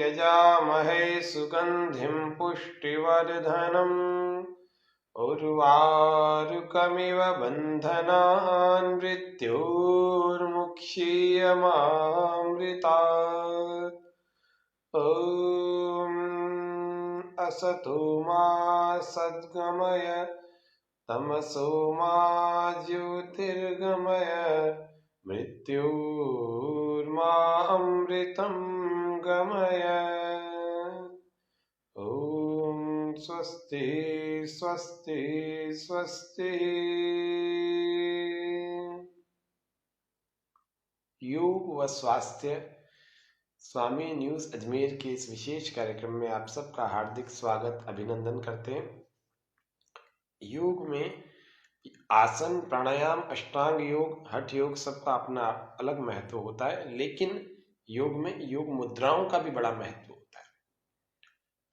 यजामहे सुगन्धिं पुष्टिवर्धनम् उर्वारुकमिव बन्धनान् मृत्योर्मुक्षीयमामृतात्। ॐ असतो मा सद्गमय तमसो मा ज्योतिर्गमय मृत्योर्मामृतं गमय। ॐ स्वस्ति स्वस्ति स्वस्ति। योग व स्वास्थ्य स्वामी न्यूज अजमेर के इस विशेष कार्यक्रम में आप सबका हार्दिक स्वागत अभिनंदन करते हैं। योग में आसन, प्राणायाम, अष्टांग योग, हठ योग सबका अपना अलग महत्व होता है, लेकिन योग में योग मुद्राओं का भी बड़ा महत्व होता है।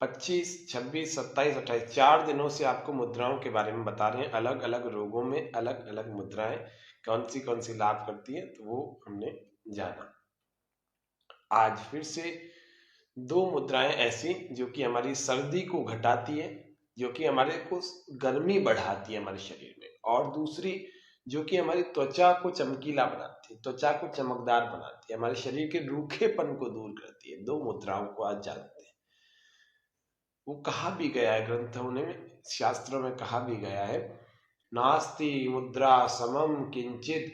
25, 26, 27, 28 4 दिनों से आपको मुद्राओं के बारे में बता रहे हैं। अलग अलग रोगों में अलग अलग मुद्राएं कौन सी लाभ करती है, तो वो हमने जाना। आज फिर से 2 मुद्राएं ऐसी जो कि हमारी सर्दी को घटाती है, जो कि हमारे को गर्मी बढ़ाती है हमारे शरीर में, और दूसरी जो कि हमारी त्वचा को चमकीला बनाती है, त्वचा को चमकदार बनाती है, हमारे शरीर के रूखेपन को दूर करती है। 2 मुद्राओं को आज जानते हैं। वो कहा भी गया है ग्रंथों में, शास्त्रों में कहा भी गया है, नास्ति मुद्रा समम किंचित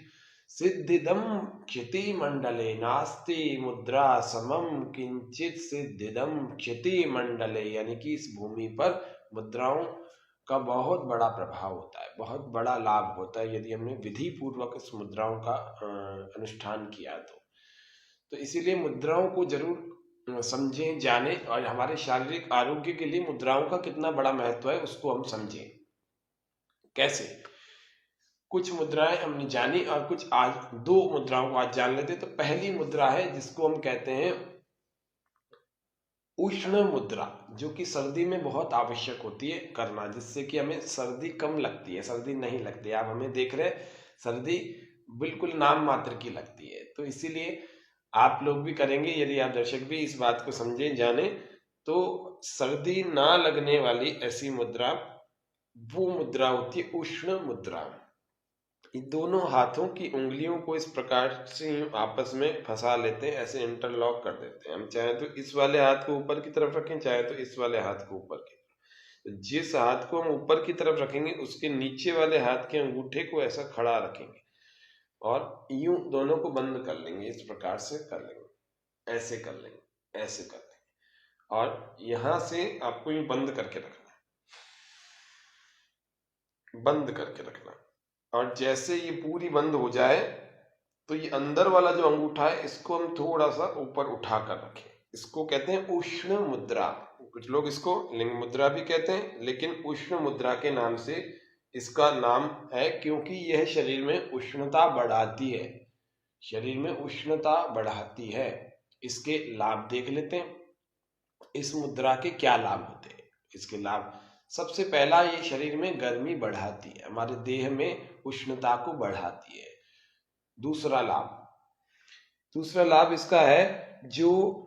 सिद्धिदम क्षिति मंडले। नास्ति मुद्रा समम किंचित सिद्धिदम क्षिति मंडले, यानी कि इस भूमि पर मुद्राओं का बहुत बड़ा प्रभाव होता है, बहुत बड़ा लाभ होता है यदि हमने विधि पूर्वक इस मुद्राओं का अनुष्ठान किया तो इसीलिए मुद्राओं को जरूर समझें, जानें, और हमारे शारीरिक आरोग्य के लिए मुद्राओं का कितना बड़ा महत्व है उसको हम समझें। कैसे? कुछ मुद्राएं हमने जानी और कुछ आज 2 मुद्राओं को आज जान लेते। तो पहली मुद्रा है जिसको हम कहते हैं उष्ण मुद्रा, जो कि सर्दी में बहुत आवश्यक होती है करना, जिससे कि हमें सर्दी कम लगती है, सर्दी नहीं लगती है। आप हमें देख रहे हैं, सर्दी बिल्कुल नाम मात्र की लगती है। तो इसीलिए आप लोग भी करेंगे, यदि आप दर्शक भी इस बात को समझें, जाने, तो सर्दी ना लगने वाली ऐसी मुद्रा वो मुद्रा होती है उष्ण मुद्रा। दोनों हाथों की उंगलियों को इस प्रकार से आपस में फंसा लेते हैं, ऐसे इंटरलॉक कर देते हैं। हम चाहे तो इस वाले हाथ को ऊपर की तरफ रखें, चाहे तो इस वाले हाथ को ऊपर की तरफ। जिस हाथ को हम ऊपर की तरफ रखेंगे उसके नीचे वाले हाथ के अंगूठे को ऐसा खड़ा रखेंगे और यूं दोनों को बंद कर लेंगे। इस प्रकार से कर लेंगे, ऐसे कर लेंगे, ऐसे कर लेंगे, और यहां से आपको यूं बंद करके रखना, बंद करके रखना। और जैसे ये पूरी बंद हो जाए तो ये अंदर वाला जो अंगूठा है इसको हम थोड़ा सा ऊपर उठा कर रखें। इसको कहते हैं उष्ण मुद्रा। कुछ लोग इसको लिंग मुद्रा भी कहते हैं, लेकिन उष्ण मुद्रा के नाम से इसका नाम है क्योंकि यह शरीर में उष्णता बढ़ाती है, शरीर में उष्णता बढ़ाती है। इसके लाभ देख लेते हैं। इस मुद्रा के क्या लाभ होते हैं? इसके लाभ, सबसे पहला, ये शरीर में गर्मी बढ़ाती है, हमारे देह में उष्णता को बढ़ाती है। दूसरा लाभ इसका है, जो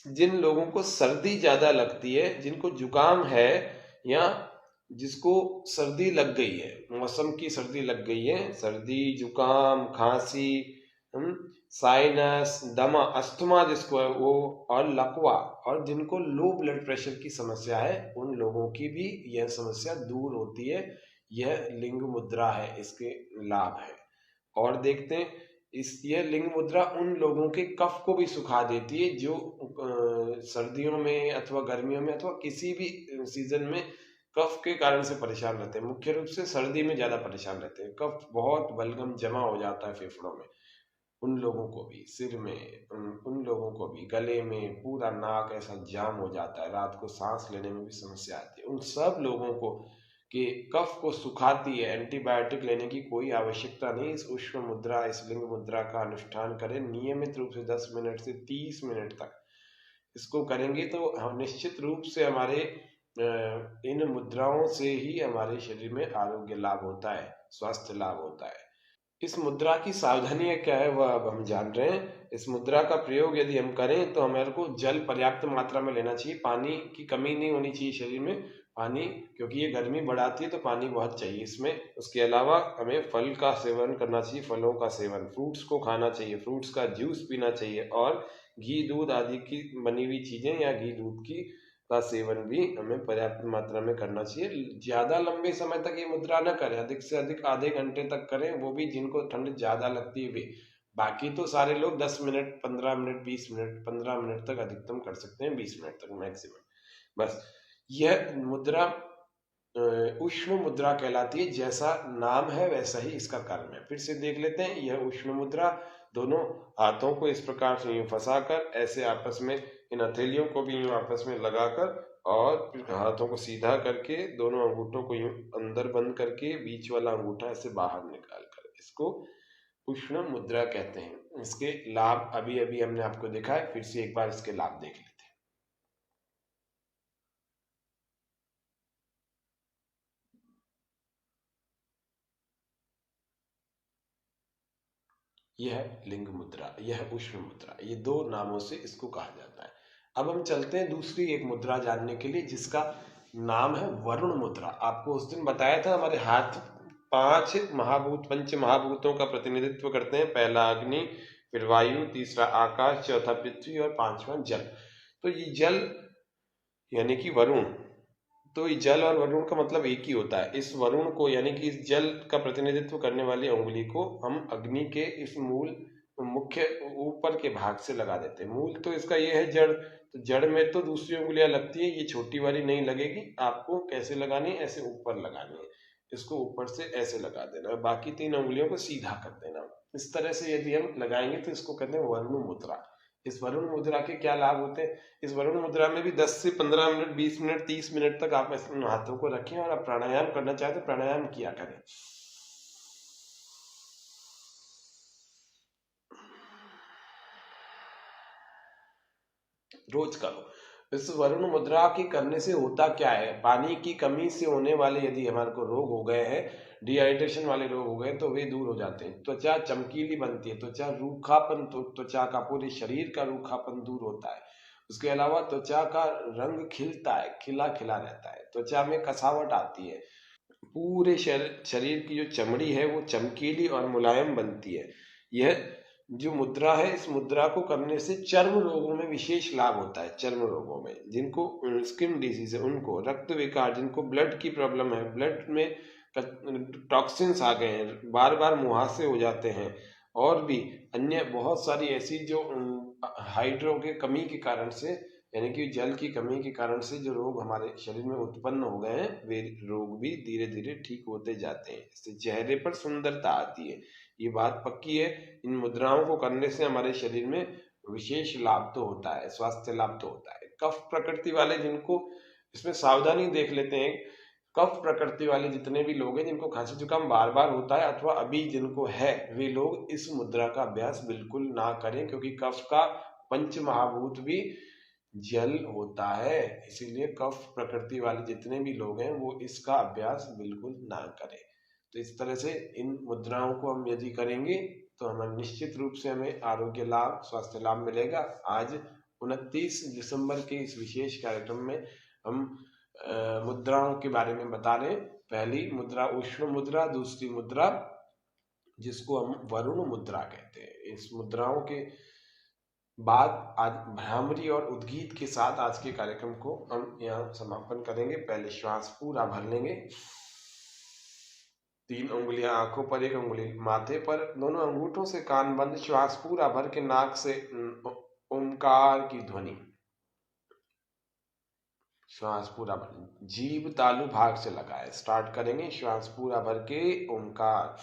जिन लोगों को सर्दी ज्यादा लगती है, जिनको जुकाम है या जिसको सर्दी लग गई है, मौसम की सर्दी लग गई है, सर्दी, जुकाम, खांसी, साइनस, दमा, अस्थमा जिसको है वो, और लकवा, और जिनको लो ब्लड प्रेशर की समस्या है, उन लोगों की भी यह समस्या दूर होती है। यह लिंग मुद्रा है, इसके लाभ है। और देखते हैं, यह लिंग मुद्रा उन लोगों के कफ को भी सुखा देती है जो सर्दियों में अथवा गर्मियों में अथवा किसी भी सीजन में कफ के कारण से परेशान रहते हैं। मुख्य रूप से सर्दी में ज्यादा परेशान रहते हैं, कफ बहुत बलगम जमा हो जाता है फेफड़ों में, उन लोगों को भी, सिर में, उन लोगों को भी, गले में, पूरा नाक ऐसा जाम हो जाता है, रात को सांस लेने में भी समस्या आती है। उन सब लोगों को कि कफ को सुखाती है, एंटीबायोटिक लेने की कोई आवश्यकता नहीं। इस उष्ण मुद्रा, इस लिंग मुद्रा का अनुष्ठान करें नियमित रूप से 10 मिनट से 30 मिनट तक। इसको करेंगे तो हम निश्चित रूप से हमारे इन मुद्राओं से ही हमारे शरीर में आरोग्य लाभ होता है, स्वास्थ्य लाभ होता है। इस मुद्रा की सावधानियां क्या है वह अब हम जान रहे हैं। इस मुद्रा का प्रयोग यदि हम करें तो हमारे को जल पर्याप्त मात्रा में लेना चाहिए, पानी की कमी नहीं होनी चाहिए शरीर में। पानी, क्योंकि ये गर्मी बढ़ाती है तो पानी बहुत चाहिए इसमें। उसके अलावा हमें फल का सेवन करना चाहिए, फलों का सेवन, फ्रूट्स को खाना चाहिए, फ्रूट्स का जूस पीना चाहिए, और घी दूध आदि की बनी हुई चीजें या घी दूध की का सेवन भी हमें पर्याप्त मात्रा में करना चाहिए। ज्यादा लंबे समय तक ये मुद्रा न करें, अधिक से अधिक आधे घंटे तक करें, वो भी जिनको ठंड ज्यादा लगती है वे। बाकी तो सारे लोग 10 मिनट, 15 मिनट, 20 मिनट, 15 मिनट तक अधिकतम कर सकते हैं, 20 मिनट तक मैक्सिमम, बस। यह मुद्रा उष्ण मुद्रा कहलाती है। जैसा नाम है वैसा ही इसका कर्म है। फिर से देख लेते हैं। यह उष्ण मुद्रा, दोनों हाथों को इस प्रकार से यूं फंसाकर, ऐसे आपस में इन हथेलियों को भी यूं आपस में लगाकर, और फिर हाथों को सीधा करके दोनों अंगूठों को यूं अंदर बंद करके बीच वाला अंगूठा ऐसे बाहर निकाल कर, इसको उष्ण मुद्रा कहते हैं। इसके लाभ अभी अभी हमने आपको दिखाए, फिर से एक बार इसके लाभ देख लेते हैं। यह लिंग मुद्रा, यह उष्ण मुद्रा, ये दो नामों से इसको कहा जाता है। अब हम चलते हैं दूसरी एक मुद्रा जानने के लिए, जिसका नाम है वरुण मुद्रा। आपको उस दिन बताया था हमारे हाथ पांच महाभूत, पंच महाभूतों का प्रतिनिधित्व करते हैं। पहला अग्नि, फिर वायु, तीसरा आकाश, चौथा पृथ्वी और पांचवा जल। तो ये जल यानी कि वरुण, तो ये जल और वरुण का मतलब एक ही होता है। इस वरुण को यानी कि इस जल का प्रतिनिधित्व करने वाली उंगली को हम अग्नि के इस मूल, मुख्य ऊपर के भाग से लगा देते हैं। मूल तो इसका ये है जड़, तो जड़ में तो दूसरी उंगलियां लगती है, ये छोटी वाली नहीं लगेगी। आपको कैसे लगानी है, ऐसे ऊपर लगानी है, इसको ऊपर से ऐसे लगा देना है, बाकी तीन उंगलियों को सीधा कर देना। इस तरह से यदि हम लगाएंगे तो इसको कहते हैं वरुण मुद्रा। इस वरुण मुद्रा के क्या लाभ होते हैं? इस वरुण मुद्रा में भी 10 से 15 मिनट, 20 मिनट, 30 मिनट तक आप ऐसे हाथों को रखें, और आप प्राणायाम करना चाहते तो प्राणायाम किया करें। रोज करो। इस वरुण मुद्रा के करने से होता क्या है, पानी की कमी से होने वाले यदि हमारे को रोग हो गए हैं, डिहाइड्रेशन वाले रोग हो गए, तो वे दूर हो जाते हैं। त्वचा चमकीली बनती है, त्वचा रूखापन, तो त्वचा का पूरे शरीर का रूखापन दूर होता है। उसके अलावा त्वचा का रंग खिलता है, खिला खिला रहता है, त्वचा में कसावट आती है, पूरे शरीर की जो चमड़ी है वो चमकीली और मुलायम बनती है। यह जो मुद्रा है, इस मुद्रा को करने से चर्म रोगों में विशेष लाभ होता है। चर्म रोगों में, जिनको स्किन डिजीज है उनको, रक्त विकार, जिनको ब्लड की प्रॉब्लम है, ब्लड में टॉक्सिन्स आ गए हैं, बार बार मुहासे हो जाते हैं, और भी अन्य बहुत सारी ऐसी जो हाइड्रो के कमी के कारण से, यानी कि जल की कमी के कारण से जो रोग हमारे शरीर में उत्पन्न हो गए हैं, वे रोग भी धीरे धीरे ठीक होते जाते हैं। इससे चेहरे पर सुंदरता आती है, ये बात पक्की है। इन मुद्राओं को करने से हमारे शरीर में विशेष लाभ तो होता है, स्वास्थ्य लाभ तो होता है। कफ प्रकृति वाले, जिनको, इसमें सावधानी देख लेते हैं। कफ प्रकृति वाले जितने भी लोग हैं, जिनको खांसी जुकाम बार बार होता है अथवा अभी जिनको है, वे लोग इस मुद्रा का अभ्यास बिल्कुल ना करें, क्योंकि कफ का पंच महाभूत भी जल होता है। इसीलिए कफ प्रकृति वाले जितने भी लोग हैं वो इसका अभ्यास बिल्कुल ना करें। तो इस तरह से इन मुद्राओं को हम यदि करेंगे तो हमें निश्चित रूप से हमें आरोग्य लाभ, स्वास्थ्य लाभ मिलेगा। आज 29 दिसंबर के इस विशेष कार्यक्रम में हम मुद्राओं के बारे में बता रहे हैं। पहली मुद्रा उष्ण मुद्रा, दूसरी मुद्रा जिसको हम वरुण मुद्रा कहते हैं। इस मुद्राओं के बाद आज भ्रामरी और उद्गीत के साथ आज के कार्यक्रम को हम यहाँ समापन करेंगे। पहले श्वास पूरा भर लेंगे, 3 उंगलियां आंखों पर, 1 उंगली माथे पर, दोनों अंगूठों से कान बंद, श्वास पूरा भर के नाक से ओमकार की ध्वनि, श्वास पूरा भर, जीभ तालु भाग से लगाए। स्टार्ट करेंगे, श्वास पूरा भर के ओमकार।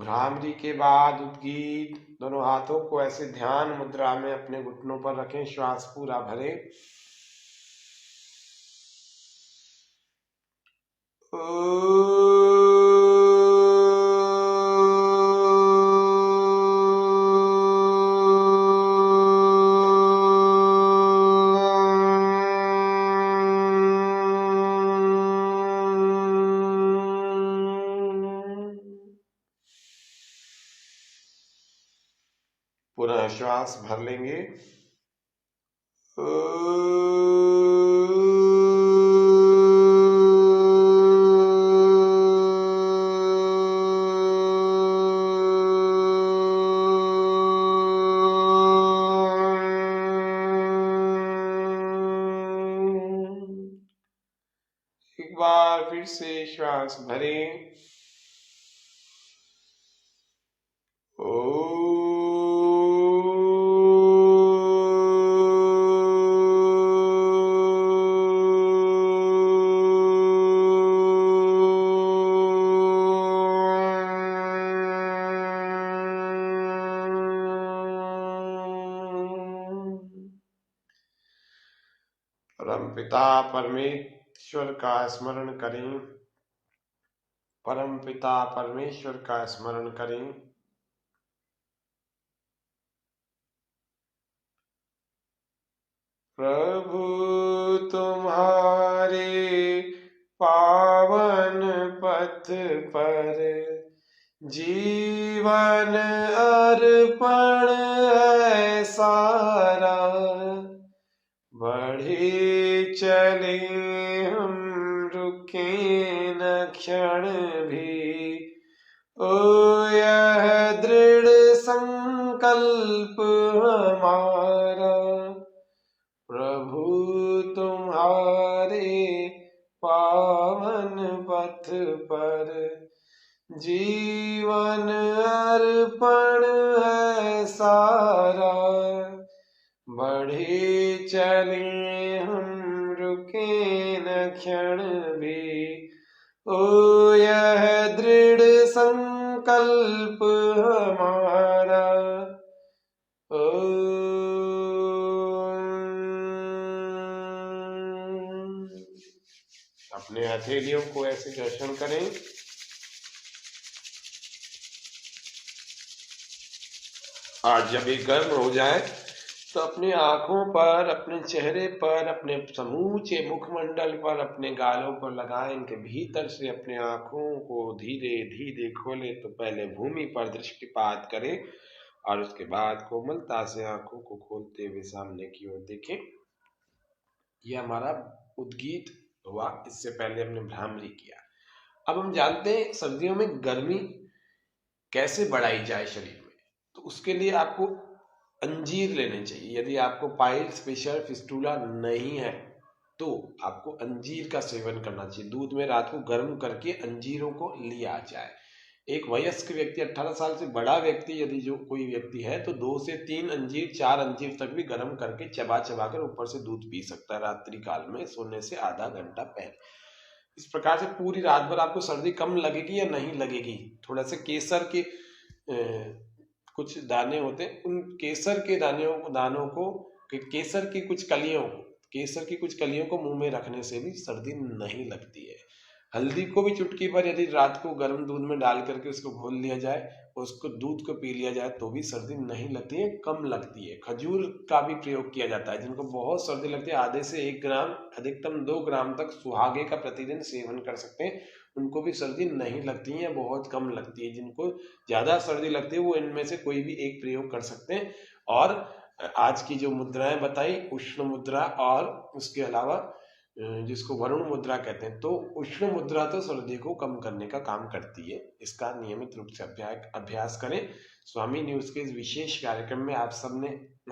भ्रामरी के बाद उद्गीत। दोनों हाथों को ऐसे ध्यान मुद्रा में अपने घुटनों पर रखें, श्वास पूरा भरें। पुनः श्वास भर लेंगे। एक बार फिर से श्वास भरें। परमपिता परमेश्वर का स्मरण करें। परमपिता परमेश्वर का स्मरण करें। प्रभु तुम्हारे पावन पथ पर जीवन अर्पण है सारा। बढ़े चले हम रुके न क्षण भी, ओ यह दृढ़ संकल्प हमारा। प्रभु तुम्हारे पावन पथ पर जीवन अर्पण है सारा। बढ़े चले हम रुके न क्षण भी, ओ यह दृढ़ संकल्प हमारा। अपने हथेलियों को ऐसे घर्षण करें। आज जब ये गर्म हो जाए तो अपनी आंखों पर, अपने चेहरे पर, अपने समूचे मुखमंडल पर, अपने गालों पर लगाएं। इनके भीतर से अपने आंखों को धीरे धीरे खोलें। तो पहले भूमि पर दृष्टिपात करें और उसके बाद कोमलता से आंखों को खोलते हुए सामने की ओर देखें। यह हमारा उद्गीत हुआ। इससे पहले हमने भ्रामरी किया। अब हम जानते हैं सर्दियों में गर्मी कैसे बढ़ाई जाए शरीर में। तो उसके लिए आपको अंजीर लेने चाहिए। यदि आपको पाइल्स, फिशर, फिस्टूला नहीं है तो आपको अंजीर का सेवन करना चाहिए। दूध में रात को गर्म करके अंजीरों को लिया जाए। एक वयस्क व्यक्ति, 18 साल से बड़ा व्यक्ति यदि जो कोई व्यक्ति है तो 2 से 3 अंजीर, 4 अंजीर तक भी गर्म करके चबा चबा कर ऊपर से दूध पी सकता है रात्रि काल में सोने से आधा घंटा पहले। इस प्रकार से पूरी रात भर आपको सर्दी कम लगेगी या नहीं लगेगी। थोड़ा सा केसर के कुछ दाने होते हैं, उन केसर के दानों को, केसर की कुछ कलियों को मुंह में रखने से भी सर्दी नहीं लगती है। हल्दी को भी चुटकी पर यदि रात को गर्म दूध में डाल करके उसको घोल लिया जाए, उसको दूध को पी लिया जाए तो भी सर्दी नहीं लगती है, कम लगती है। खजूर का भी प्रयोग किया जाता है। जिनको बहुत सर्दी लगती है, आधे से 1 ग्राम, अधिकतम 2 ग्राम तक सुहागे का प्रतिदिन सेवन कर सकते हैं। उनको भी सर्दी नहीं लगती है, बहुत कम लगती है। जिनको ज्यादा सर्दी लगती है वो इनमें से कोई भी एक प्रयोग कर सकते हैं। और आज की जो मुद्राएं बताई, उष्ण मुद्रा और उसके अलावा जिसको वरुण मुद्रा कहते हैं, तो उष्ण मुद्रा तो सर्दी को कम करने का काम करती है। इसका नियमित रूप से अभ्यास करें। स्वामी न्यूज के इस विशेष कार्यक्रम में आप सबने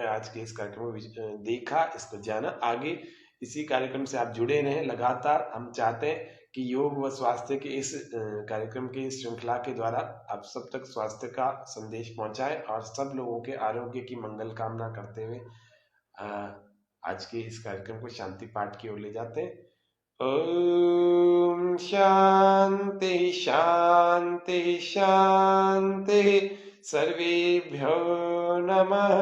आज के इस कार्यक्रम में देखा, इसको जाना। आगे इसी कार्यक्रम से आप जुड़े रहें लगातार। हम चाहते हैं कि योग व स्वास्थ्य के इस कार्यक्रम की इस श्रृंखला के द्वारा आप सब तक स्वास्थ्य का संदेश पहुंचाए और सब लोगों के आरोग्य की मंगल कामना करते हुए आज के इस कार्यक्रम को शांति पाठ की ओर ले जाते हैं। ओम शांति शांति शांति। सर्वेभ्यो नमः।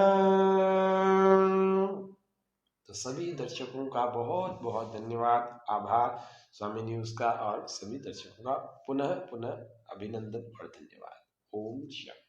तो सभी दर्शकों का बहुत बहुत धन्यवाद, आभार स्वामी न्यूज का, और सभी दर्शकों का पुनः पुनः अभिनंदन और धन्यवाद। ओम शांति।